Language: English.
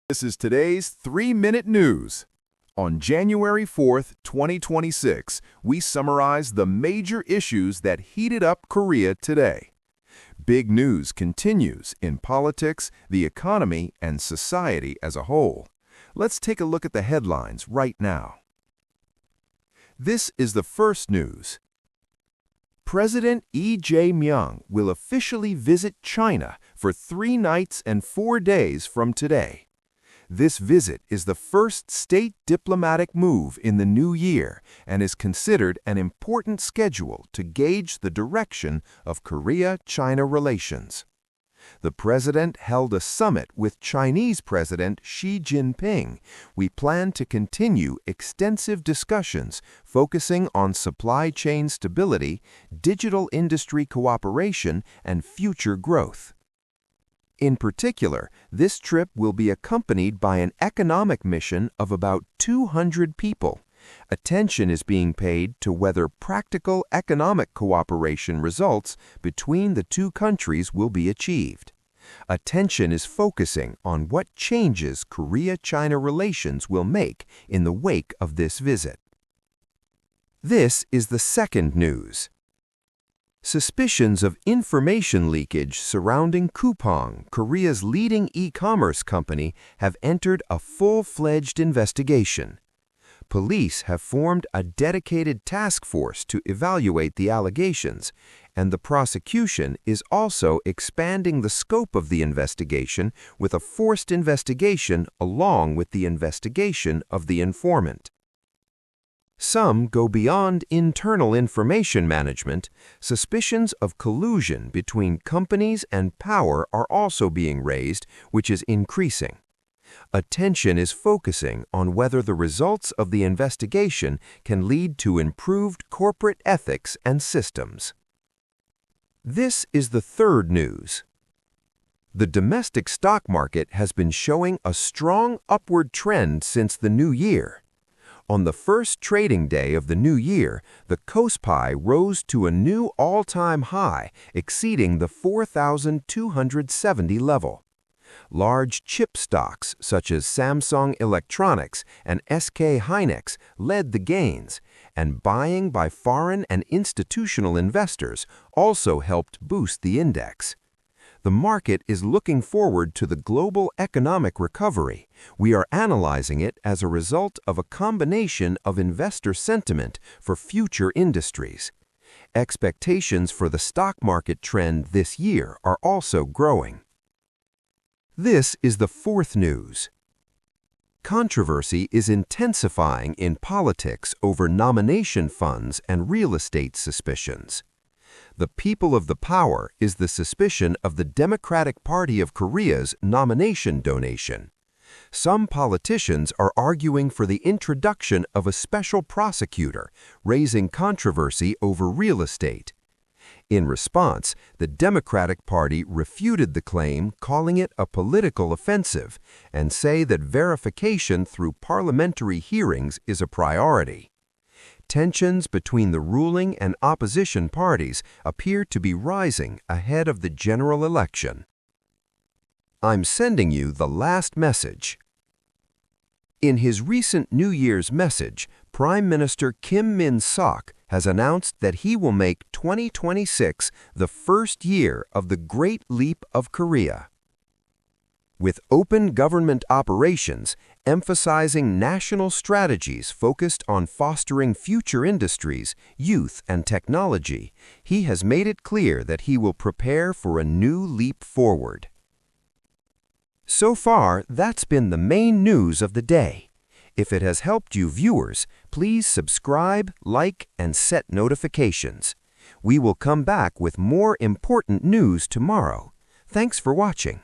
This is today's 3-Minute News. On January 4th, 2026, we summarize the major issues that heated up Korea today. Big news continues in politics, the economy, and society as a whole. Let's take a look at the headlines right now. This is the first news. President Lee Jae-myung will officially visit China for 3 nights and 4 days from today. This visit is the first state diplomatic move in the new year and is considered an important schedule to gauge the direction of Korea-China relations. The president held a summit with Chinese President Xi Jinping. We plan to continue extensive discussions focusing on supply chain stability, digital industry cooperation, and future growth. In particular, this trip will be accompanied by an economic mission of about 200 people. Attention is being paid to whether practical economic cooperation results between the two countries will be achieved. Attention is focusing on what changes Korea-China relations will make in the wake of this visit. This is the second news. Suspicions of information leakage surrounding Coupang, Korea's leading e-commerce company, have entered a full-fledged investigation. Police have formed a dedicated task force to evaluate the allegations, and the prosecution is also expanding the scope of the investigation with a forced investigation along with the investigation of the informant. Some go beyond internal information management. Suspicions of collusion between companies and power are also being raised, which is increasing. Attention is focusing on whether the results of the investigation can lead to improved corporate ethics and systems. This is the third news. The domestic stock market has been showing a strong upward trend since the new year. On the first trading day of the new year, the KOSPI rose to a new all-time high, exceeding the 4,270 level. Large chip stocks such as Samsung Electronics and SK Hynix led the gains, and buying by foreign and institutional investors also helped boost the index. The market is looking forward to the global economic recovery. We are analyzing it as a result of a combination of investor sentiment for future industries. Expectations for the stock market trend this year are also growing. This is the fourth news. Controversy is intensifying in politics over nomination funds and real estate suspicions. The people of the power is the suspicion of the Democratic Party of Korea's nomination donation. Some politicians are arguing for the introduction of a special prosecutor, raising controversy over real estate. In response, the Democratic Party refuted the claim, calling it a political offensive, and say that verification through parliamentary hearings is a priority. Tensions between the ruling and opposition parties appear to be rising ahead of the general election. I'm sending you the last message. In his recent New Year's message, Prime Minister Kim Min-sok has announced that he will make 2026 the first year of the Great Leap of Korea. With open government operations, emphasizing national strategies focused on fostering future industries, youth, and technology, he has made it clear that he will prepare for a new leap forward. So far, that's been the main news of the day. If it has helped you viewers, please subscribe, like, and set notifications. We will come back with more important news tomorrow. Thanks for watching.